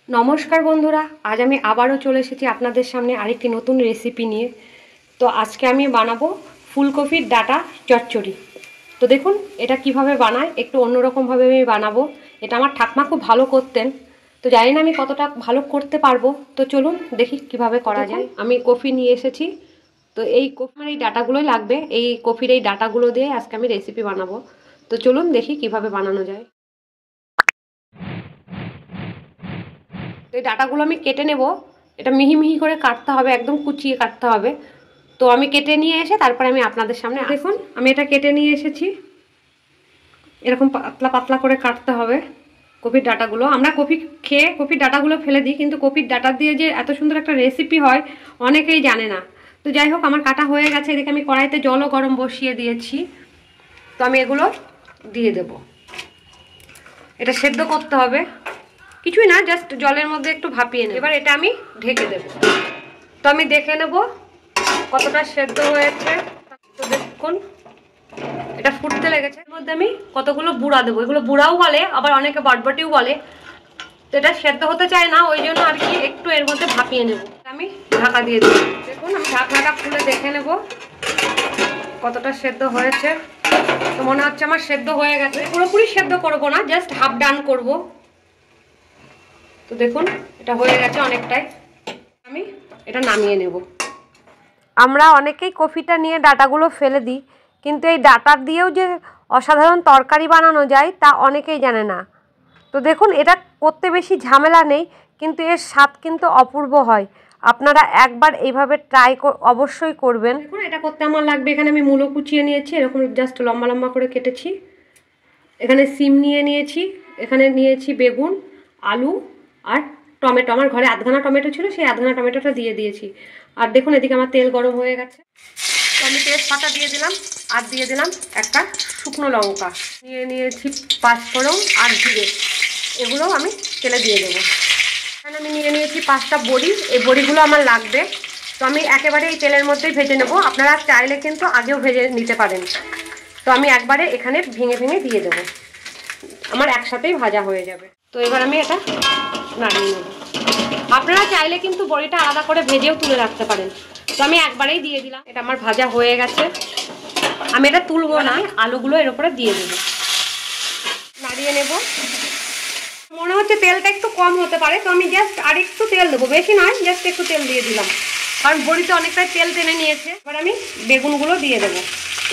নমস্কার বন্ধুরা, আজ আমি আবারও চলে এসেছি আপনাদের সামনে আরেকটি নতুন রেসিপি নিয়ে। তো আজকে আমি বানাবো ফুলকপির ডাঁটা চচ্চড়ি। তো দেখুন এটা কিভাবে বানায়, একটু অন্যরকমভাবে আমি বানাবো। এটা আমার ঠাকমা খুব ভালো করতেন, তো জানি না আমি কতটা ভালো করতে পারবো। তো চলুন দেখি কিভাবে করা যায়। আমি কফি নিয়ে এসেছি, তো এই কফির এই ডাঁটাগুলোই লাগবে। এই কফির এই ডাঁটাগুলো দিয়ে আজকে আমি রেসিপি বানাবো। তো চলুন দেখি কিভাবে বানানো যায়। তো এই ডাঁটাগুলো আমি কেটে নেব। এটা মিহি মিহি করে কাটতে হবে, একদম কুচিয়ে কাটতে হবে। তো আমি কেটে নিয়ে এসে তারপরে আমি আপনাদের সামনে দেখুন আমি এটা কেটে নিয়ে এসেছি। এরকম পাতলা পাতলা করে কাটতে হবে কপির ডাঁটাগুলো। আমরা কপি খেয়ে কপির ডাঁটাগুলো ফেলে দিই, কিন্তু কপির ডাঁটা দিয়ে যে এত সুন্দর একটা রেসিপি হয় অনেকেই জানে না। তো যাই হোক, আমার কাটা হয়ে গেছে। এদিকে আমি কড়াইতে জলও গরম বসিয়ে দিয়েছি। তো আমি এগুলো দিয়ে দেব। এটা সেদ্ধ করতে হবে, কিছুই না, জাস্ট জলের মধ্যে একটু ভাপিয়ে নেব। এবার এটা আমি ঢেকে দেব। তো আমি দেখে নেব কতটা সেদ্ধ হয়েছে। তো দেখুন এটা ফুটতে লেগেছে। এর মধ্যে আমি কতগুলো বুড়া দেবো। এগুলো বুড়াও বলে, আবার অনেকে বটবটিও বলে। তো এটা সেদ্ধ হতে চায় না, ওই জন্য আর কি একটু এর মধ্যে ভাপিয়ে নেব। আমি ঢাকা দিয়ে দেবো। দেখুন আমি ঢাকনাটা খুলে দেখে নেব কতটা সেদ্ধ হয়েছে। তো মনে হচ্ছে আমার সেদ্ধ হয়ে গেছে। পুরোপুরি সেদ্ধ করব না, জাস্ট হাফ ডান করব। তো দেখুন এটা হয়ে গেছে অনেকটাই। আমি এটা নামিয়ে নেব। আমরা অনেকেই কফিটা নিয়ে ডাঁটাগুলো ফেলে দিই, কিন্তু এই ডাঁটা দিয়েও যে অসাধারণ তরকারি বানানো যায় তা অনেকেই জানে না। তো দেখুন এটা করতে বেশি ঝামেলা নেই, কিন্তু এর স্বাদ কিন্তু অপূর্ব হয়। আপনারা একবার এইভাবে ট্রাই অবশ্যই করবেন। দেখুন এটা করতে আমার লাগবে, এখানে আমি মূলো কুচিয়ে নিয়েছি, এরকম জাস্ট লম্বা লম্বা করে কেটেছি। এখানে সিম নিয়ে নিয়েছি, এখানে নিয়েছি বেগুন, আলু আর টমেটো। আমার ঘরে আধখানা টমেটো ছিল, সেই আধখানা টমেটোটা দিয়ে দিয়েছি। আর দেখুন এদিকে আমার তেল গরম হয়ে গেছে। তো আমি তেজপাতা দিয়ে দিলাম, আর দিয়ে দিলাম একটা শুকনো লঙ্কা, নিয়ে নিয়েছি পাঁচফোড়ন আর জিরে। এগুলোও আমি তেলে দিয়ে দেবো। এখানে আমি নিয়ে নিয়েছি 5টা বড়ি। এই বড়িগুলো আমার লাগবে। তো আমি একেবারে এই তেলের মধ্যেই ভেজে নেব। আপনারা চাইলে কিন্তু আগেও ভেজে নিতে পারেন। তো আমি একবারে এখানে ভেঙে ভেঙে দিয়ে দেবো, আমার একসাথেই ভাজা হয়ে যাবে। তো এবার আমি এটা নাড়িয়ে নেব। আপনারা চাইলে কিন্তু বড়িটা আলাদা করে ভেজেও তুলে রাখতে পারেন। তো আমি একবারেই দিয়ে দিলাম। এটা আমার ভাজা হয়ে গেছে, আমি এটা তুলবো না, আলুগুলো এর উপরে দিয়ে দেবো, নাড়িয়ে নেব। মনে হচ্ছে তেলটা একটু কম হতে পারে, তো আমি জাস্ট আর একটু তেল দেবো, বেশি নয়, জাস্ট একটু তেল দিয়ে দিলাম, কারণ বড়িতে অনেকটাই তেল টেনে নিয়েছে। এবার আমি বেগুনগুলো দিয়ে দেবো,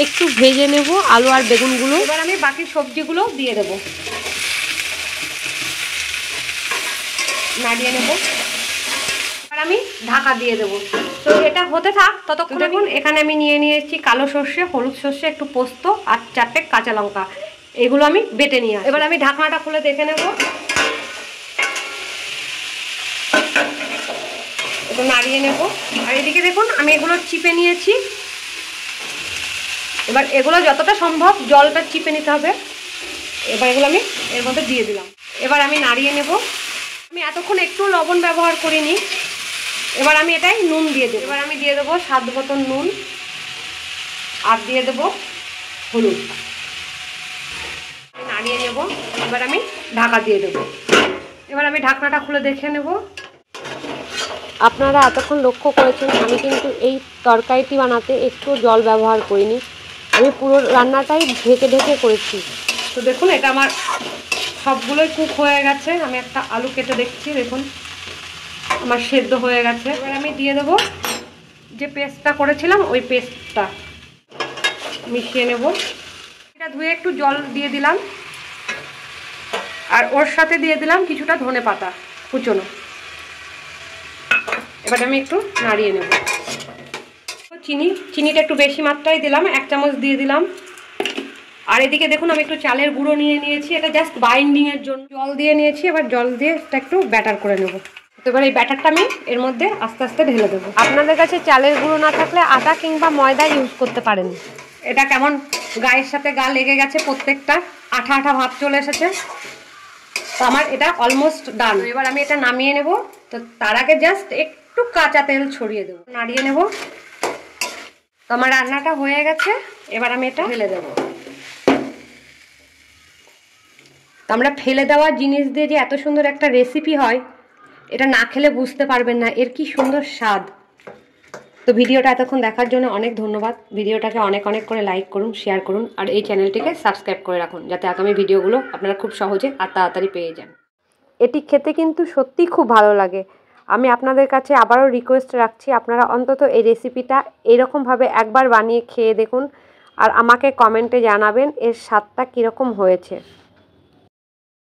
একটু ভেজে নেব আলু আর বেগুনগুলো। এবার আমি বাকি সবজিগুলো দিয়ে দেবো, নাড়িয়ে নেব। আর আমি ঢাকা দিয়ে দেবো। তো এটা হতে থাক ততক্ষণ। দেখুন এখানে আমি নিয়ে নিয়েছি কালো সর্ষে, হলুদ সর্ষে, একটু পোস্ত আর 4টে কাঁচা লঙ্কা। এগুলো আমি বেটে নিয়ে আসি। এবার আমি ঢাকনাটা খুলে দেখে নেব। একটু নাড়িয়ে নেব। আর এদিকে দেখুন আমি এগুলো চিপে নিয়েছি। এবার এগুলো যতটা সম্ভব জলটা চিপে নিতে হবে। এবার এগুলো আমি এর মধ্যে দিয়ে দিলাম। এবার আমি নাড়িয়ে নেব। আমি এতক্ষণ একটু লবণ ব্যবহার করিনি। এবার আমি এটাই নুন দিয়ে দেবো। এবার আমি দিয়ে দেবো স্বাদ মতন নুন, আর দিয়ে দেবো হলুদ। নাড়িয়ে নেব। এবার আমি ঢাকা দিয়ে দেবো। এবার আমি ঢাকনাটা খুলে দেখে নেব। আপনারা এতক্ষণ লক্ষ্য করেছেন আমি কিন্তু এই তরকারিটি বানাতে একটু জল ব্যবহার করিনি, আমি পুরো রান্নাটাই ঢেকে ঢেকে করেছি। তো দেখুন এটা আমার সবগুলোই কুক হয়ে গেছে। আমি একটা আলু কেটে দেখছি, দেখুন আমার সেদ্ধ হয়ে গেছে। এবার আমি দিয়ে দেবো যে পেস্টটা করেছিলাম, ওই পেস্টটা মিশিয়ে নেব। এটা ধুয়ে একটু জল দিয়ে দিলাম, আর ওর সাথে দিয়ে দিলাম কিছুটা ধনেপাতা কুচোনো। এবার আমি একটু নাড়িয়ে নেব। চিনিটা একটু বেশি মাত্রায় দিলাম, 1 চামচ দিয়ে দিলাম। আর এদিকে দেখুন আমি একটু চালের গুঁড়ো নিয়ে নিয়েছি, এটা জাস্ট বাইন্ডিংয়ের জন্য। জল দিয়ে নিয়েছি, এবার জল দিয়ে এটা একটু ব্যাটার করে নেব। তো এবার এই ব্যাটারটা আমি এর মধ্যে আস্তে আস্তে ঢেলে দেবো। আপনাদের কাছে চালের গুঁড়ো না থাকলে আটা কিংবা ময়দা ইউজ করতে পারেন। এটা কেমন গায়ের সাথে গা লেগে গেছে, প্রত্যেকটা আঠা আঠা ভাব চলে এসেছে। তো আমার এটা অলমোস্ট ডান। এবার আমি এটা নামিয়ে নেব। তো তার আগে জাস্ট একটু কাঁচা তেল ছড়িয়ে দেবো, নাড়িয়ে নেব। তো আমার রান্নাটা হয়ে গেছে, এবার আমি এটা ঢেলে দেবো। তো আমরা ফেলে দেওয়া জিনিস দিয়ে যে এত সুন্দর একটা রেসিপি হয় এটা না খেলে বুঝতে পারবেন না এর কি সুন্দর স্বাদ। তো ভিডিওটা এতক্ষণ দেখার জন্য অনেক ধন্যবাদ। ভিডিওটাকে অনেক অনেক করে লাইক করুন, শেয়ার করুন, আর এই চ্যানেলটিকে সাবস্ক্রাইব করে রাখুন যাতে আগামী ভিডিওগুলো আপনারা খুব সহজে আর তাড়াতাড়ি পেয়ে যান। এটি খেতে কিন্তু সত্যিই খুব ভালো লাগে। আমি আপনাদের কাছে আবারও রিকোয়েস্ট রাখছি, আপনারা অন্তত এই রেসিপিটা এরকমভাবে একবার বানিয়ে খেয়ে দেখুন আর আমাকে কমেন্টে জানাবেন এর স্বাদটা কীরকম হয়েছে।